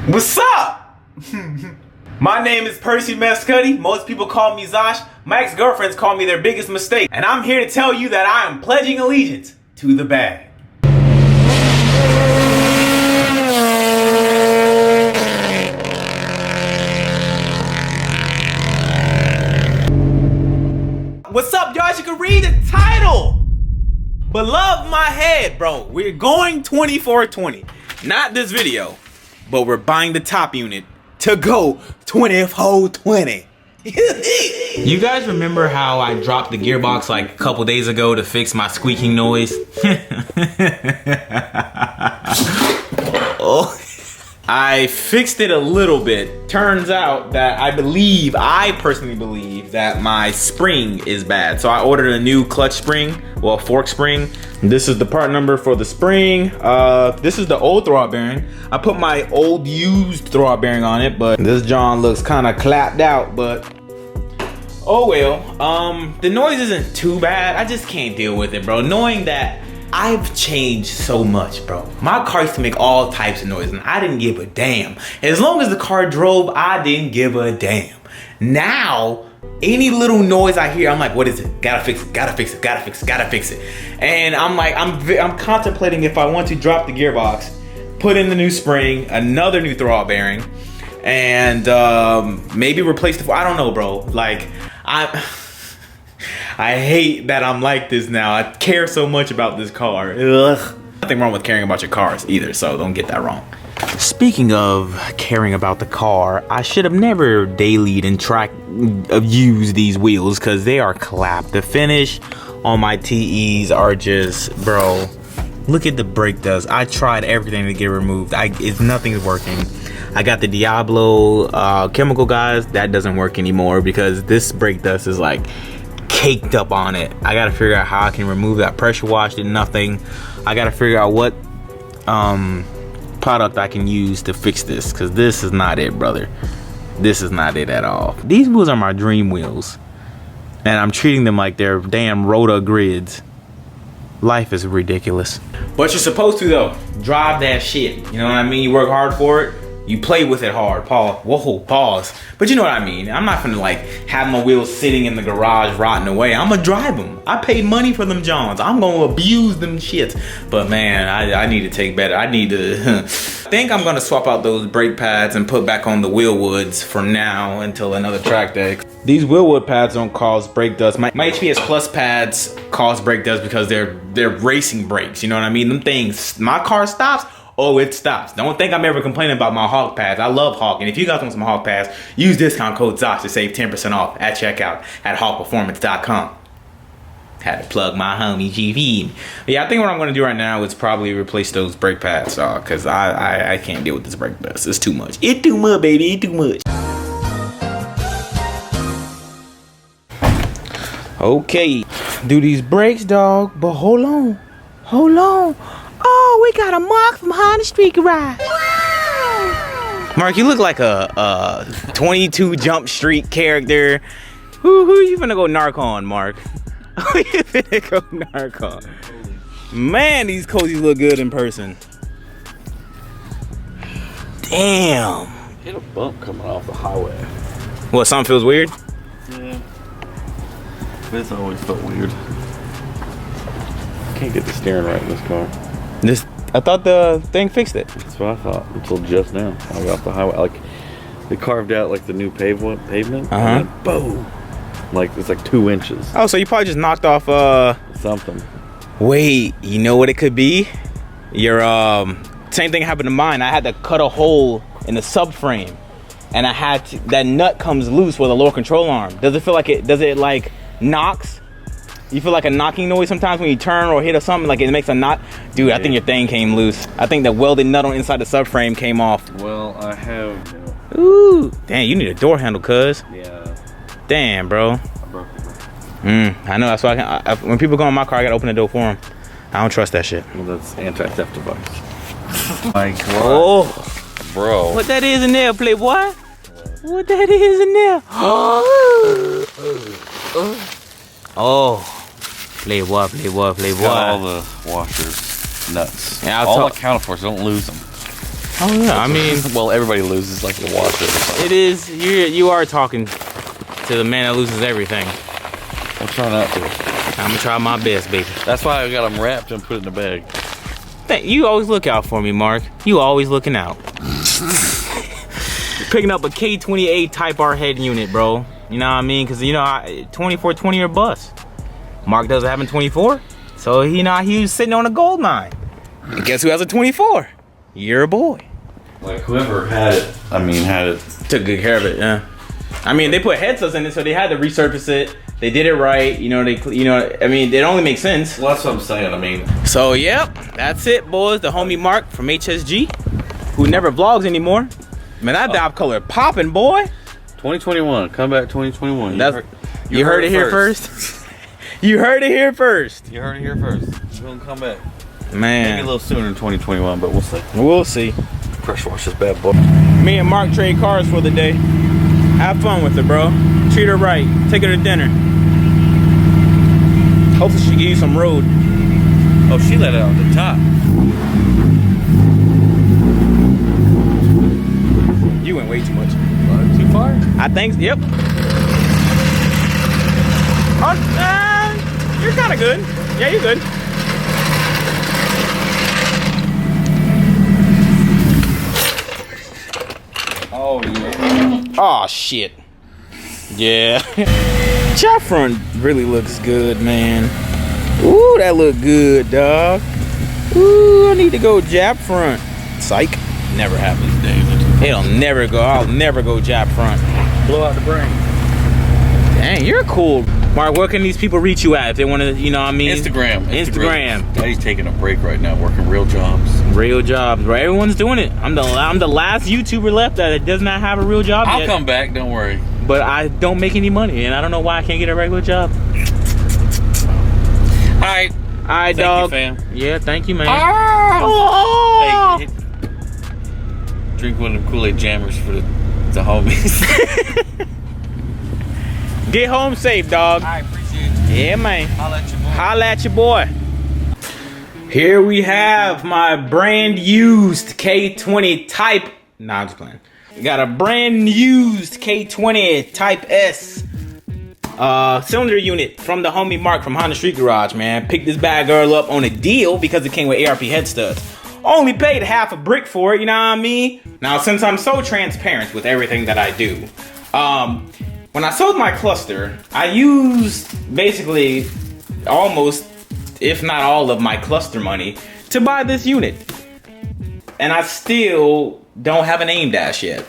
What's up? My name is Percy Mascutti. Most people call me Zosh. My ex-girlfriends call me their biggest mistake. And I'm here to tell you that I am pledging allegiance to the bag. What's up, y'all? You can read the title. But love my head, bro. We're going 24/20. Not this video, but we're buying the top unit to go 24/20. You guys remember how I dropped the gearbox like a couple days ago to fix my squeaking noise? Oh, I fixed it a little bit. Turns out that I personally believe that my spring is bad. So I ordered a new clutch spring, well, fork spring. This is the part number for the spring. This is the old throwout bearing. I put my old used throwout bearing on it, but this John looks kind of clapped out, but oh well. The noise isn't too bad. I just can't deal with it, bro. Knowing that I've changed so much, bro. My car used to make all types of noise and I didn't give a damn. As long as the car drove, I didn't give a damn. Now, any little noise I hear, I'm like, what is it? Gotta fix it, gotta fix it, gotta fix it, gotta fix it. And I'm like, I'm contemplating if I want to drop the gearbox, put in the new spring, another new throwout bearing, and maybe replace the, I don't know, bro. Like, I hate that I'm like this now. I care so much about this car. Ugh. Nothing wrong with caring about your cars either, so don't get that wrong. Speaking of caring about the car, I should have never dailied and used these wheels because they are clapped. The finish on my TEs are just, bro, look at the brake dust. I tried everything to get removed. Nothing's working. I got the Diablo chemical guys. That doesn't work anymore because this brake dust is like caked up on it. I gotta figure out how I can remove that. Pressure washed and nothing. I gotta figure out what product I can use to fix this, because this is not it, brother. This is not it at all. These wheels are my dream wheels and I'm treating them like they're damn Rota grids. Life is ridiculous. But you're supposed to, though. Drive that shit. You know what I mean? You work hard for it. You play with it hard. Pause. Whoa, pause. But you know what I mean. I'm not gonna like have my wheels sitting in the garage rotting away. I'm gonna drive them. I paid money for them Johns. I'm gonna abuse them shits. But man, I need to take better. I need to. I think I'm gonna swap out those brake pads and put back on the wheel woods for now until another track day. These wheel wood pads don't cause brake dust. My HPS Plus pads cause brake dust because they're racing brakes. You know what I mean? Them things. My car stops. Oh, it stops. Don't think I'm ever complaining about my Hawk pads. I love Hawk. And if you guys want some Hawk pads, use discount code Zosh to save 10% off at checkout at hawkperformance.com. Had to plug my homie GV. Yeah, I think what I'm going to do right now is probably replace those brake pads, because I can't deal with this brake dust. It's too much. It's too much, baby. It's too much. Okay. Do these brakes, dog. But hold on. Hold on. Oh, we got a Mark from Honda Street Garage. Wow. Mark, you look like a 22 Jump Street character. Who you finna go narc on, Mark? Who you finna go narc on? Man, these cozies look good in person. Damn. Hit a bump coming off the highway. What, something feels weird? Yeah. This always felt weird. Can't get the steering right in this car. I thought the thing fixed it. That's what I thought until just now. I got off the highway. Like, they carved out like the new pavement. And then boom. Like, it's like 2 inches. Oh, so you probably just knocked off something. Wait, you know what it could be? Your same thing happened to mine. I had to cut a hole in the subframe, and I had to, that nut comes loose with a lower control arm. Does it feel like it like knocks? You feel like a knocking noise sometimes when you turn or hit or something, like it makes a knock? Dude, yeah. I think your thing came loose. I think the welded nut on inside the subframe came off. Well, I have. Ooh, damn, you need a door handle, cuz. Yeah. Damn, bro. I broke it. I know, that's why when people go in my car, I gotta open the door for them. I don't trust that shit. Well, that's anti-theft device. Like, what? Oh, bro. What that is in there, playboy? What that is in there? Oh. Playboy. Got all the washers nuts. Yeah, all accounted for, so don't lose them. Oh yeah, I mean, well, everybody loses like a washer or something. it is. You are talking to the man that loses everything. I'm trying not to. I'm gonna try my best, baby. That's why I got them wrapped and put it in the bag. You always look out for me, Mark. You always looking out. Picking up a K28 Type R head unit, bro. You know what I mean? Because, you know, 2420 or bust. Mark doesn't have a 24. So, he was sitting on a gold mine. And guess who has a 24? Your boy. Like, whoever had it, Took good care of it, yeah. I mean, they put headsets in it, so they had to resurface it. They did it right. It only makes sense. Well, that's what I'm saying. So, yep. That's it, boys. The homie Mark from HSG, who never vlogs anymore. Man, that Dept color popping, boy. 2021, comeback 2021. You heard it here first. You heard it here first. You heard it here first. We're gonna come back. Man. Maybe a little sooner in 2021, but we'll see. We'll see. Pressure wash this bad boy. Me and Mark trade cars for the day. Have fun with her, bro. Treat her right. Take her to dinner. Hopefully she give you some road. Oh, she let it out the top. You went way too much. Too far? I think, yep. You're kind of good. Yeah, you're good. Oh, yeah. Oh, shit. Yeah. Chop front really looks good, man. Ooh, that look good, dog. Ooh, I need to go jab front. Psych. Never happens, David. It'll never go. I'll never go jab front. Blow out the brain. Dang, you're cool. Mark, where can these people reach you at if they want to, you know what I mean? Instagram. Daddy's taking a break right now, working real jobs. Real jobs, right? Everyone's doing it. I'm the last YouTuber left that does not have a real job yet. I'll come back, don't worry. But I don't make any money, and I don't know why I can't get a regular job. Alright, dog. Thank you, fam. Yeah, thank you, man. Oh. Hey, drink one of them Kool-Aid jammers for the homies. Get home safe, dog. I appreciate you. Yeah, man. Holla at your boy. Holla at your boy. Here we have my brand used K20 Type. Nah, I'm just playing. Got a brand used K20 Type S cylinder unit from the homie Mark from Honda Street Garage, man. Picked this bad girl up on a deal because it came with ARP head studs. Only paid half a brick for it, you know what I mean? Now, since I'm so transparent with everything that I do, when I sold my cluster, I used basically almost, if not all of my cluster money to buy this unit. And I still don't have an aim dash yet.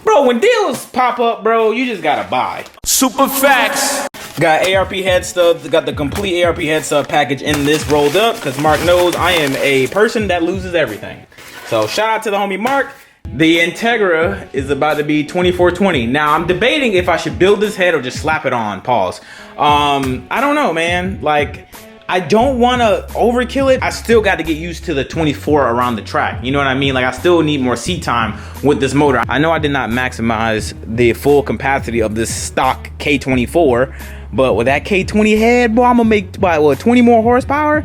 Bro, when deals pop up, bro, you just gotta buy. Super facts. Got ARP head studs, got the complete ARP head stud package in this rolled up, because Mark knows I am a person that loses everything. So shout out to the homie Mark. The Integra is about to be 2420. Now I'm debating if I should build this head or just slap it on. Pause. I don't know, man. Like, I don't want to overkill it. I still got to get used to the 24 around the track. You know what I mean? Like, I still need more seat time with this motor. I know I did not maximize the full capacity of this stock K24, but with that K20 head, boy, I'm gonna make what, 20 more horsepower.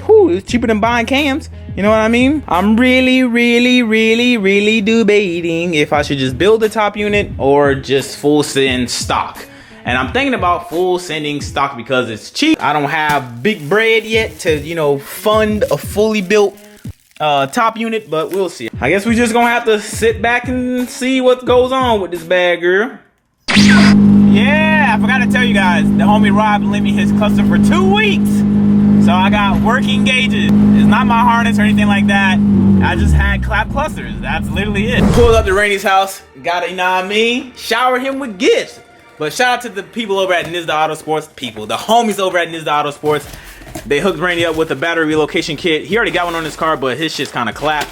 Whew, it's cheaper than buying cams. You know what I mean? I'm really debating if I should just build the top unit or just full send stock. And I'm thinking about full sending stock because it's cheap. I don't have big bread yet to, you know, fund a fully built top unit, but we'll see. I guess we just gonna have to sit back and see what goes on with this bad girl. Yeah, I forgot to tell you guys, the homie Rob lent me his cluster for 2 weeks. So I got working gauges. It's not my harness or anything like that. I just had clap clusters. That's literally it. Pulled up to Rainey's house. Got it, you know what I mean? Showered him with gifts. But shout out to the people over at Nizda Auto Sports. The homies over at Nizda Auto Sports. They hooked Rainey up with a battery relocation kit. He already got one on his car, but his shit's kind of clapped.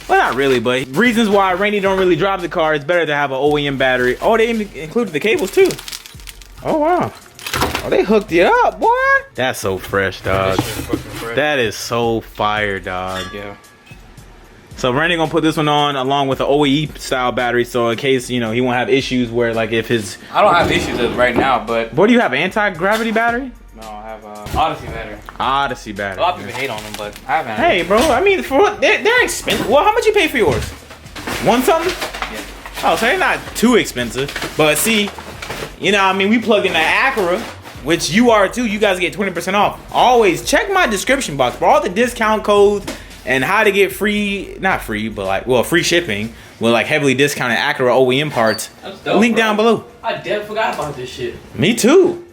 Well, not really, but reasons why Rainey don't really drive the car, it's better to have an OEM battery. Oh, they included the cables too. Oh, wow. Oh, they hooked you up, boy. That's so fresh, dog. That is so fire, dog. Yeah. So Randy gonna put this one on along with the OEE style battery, so in case, you know, he won't have issues where, like, if his... I don't have issues as of right now, but... What do you have, anti-gravity battery? No, I have Odyssey battery. Odyssey A battery. lot of people hate on them, but I haven't. Hey, bro. I mean, for what? They're expensive. Well, how much you pay for yours? One something? Yeah. Oh, so they're not too expensive. But see, you know, I mean, we plugged in the Acura, which you are too. You guys get 20% off. Always check my description box for all the discount codes and how to get free, not free, but like, well, free shipping with like heavily discounted Acura OEM parts. That's dope, Link bro. down below. I definitely forgot about this shit. Me too.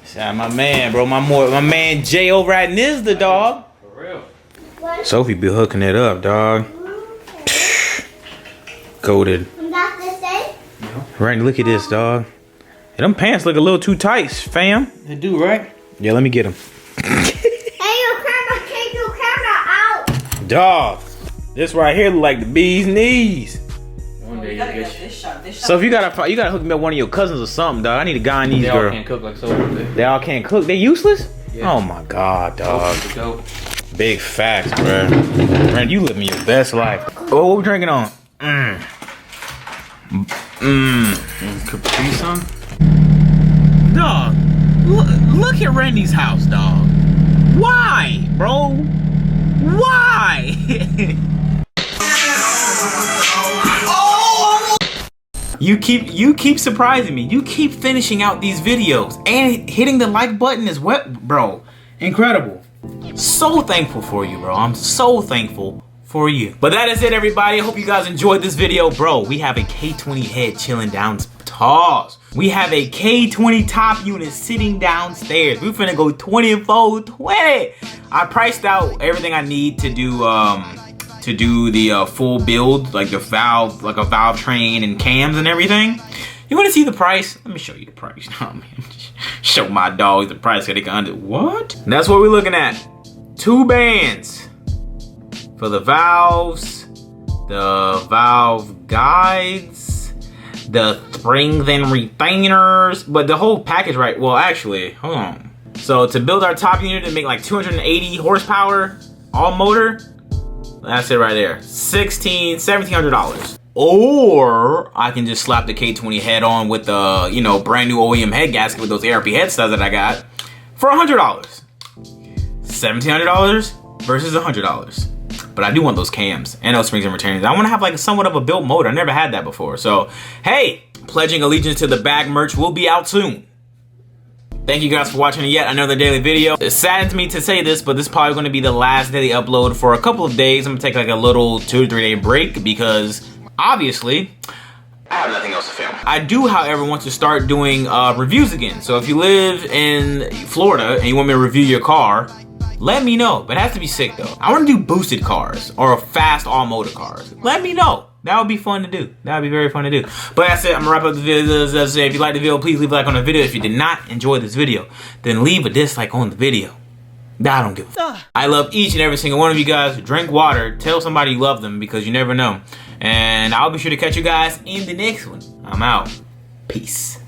Shout out my man, bro. My man Jay over at Nizda, dog. For real. Sophie be hooking it up, dog. Goated. Randy, look at this, dog. Hey, them pants look a little too tight, fam. They do, right? Yeah, let me get them. Hey, your camera, take your camera out. Dog, this right here look like the bee's knees. One day You you gotta get get this shot. This shot. So if you gotta hook me up with one of your cousins or something, dog. I need a Guyanese They all girl. can't cook like so. They all can't cook. They useless? Yeah. Oh my god, dog. Dope. Big facts, bro. Man, you living your best life. Oh, what we drinking on? Capri Sun? Dog, look at Randy's house, dog. Why, bro? Why? You keep surprising me. You keep finishing out these videos and hitting the like button is wet, bro. Incredible. So thankful for you, bro. I'm so thankful for you. But that is it, everybody. I hope you guys enjoyed this video, bro. We have a K20 head chilling downstairs. We have a K20 top unit sitting downstairs. We finna go 24-20. I priced out everything I need to do the full build, like the valve, like a valve train and cams and everything. You want to see the price? Let me show you the price. Oh, man. Show my dogs the price so they can under. What? That's what we're looking at. 2 bands for the valves, the valve guides, the springs and retainers, but the whole package, right? Well, actually, hold on. So to build our top unit and make like 280 horsepower, all motor, that's it right there. $1,700. Or I can just slap the K20 head on with the, you know, brand new OEM head gasket with those ARP head studs that I got for $100. $1,700 versus $100. But I do want those cams and those springs and retainers. I want to have like somewhat of a built motor. I never had that before. So, hey, pledging allegiance to the bag merch will be out soon. Thank you guys for watching yet another daily video. It saddens me to say this, but this is probably going to be the last daily upload for a couple of days. I'm going to take like a little 2 or 3 day break because obviously I have nothing else to film. I do, however, want to start doing reviews again. So if you live in Florida and you want me to review your car, let me know. But it has to be sick though. I want to do boosted cars or fast all-motor cars. Let me know. That would be fun to do. That would be very fun to do. But that's it. I'm gonna wrap up the video. As I say, if you liked the video, please leave a like on the video. If you did not enjoy this video, then leave a dislike on the video. I don't give a fuck. I love each and every single one of you guys. Drink water. Tell somebody you love them because you never know. And I'll be sure to catch you guys in the next one. I'm out. Peace.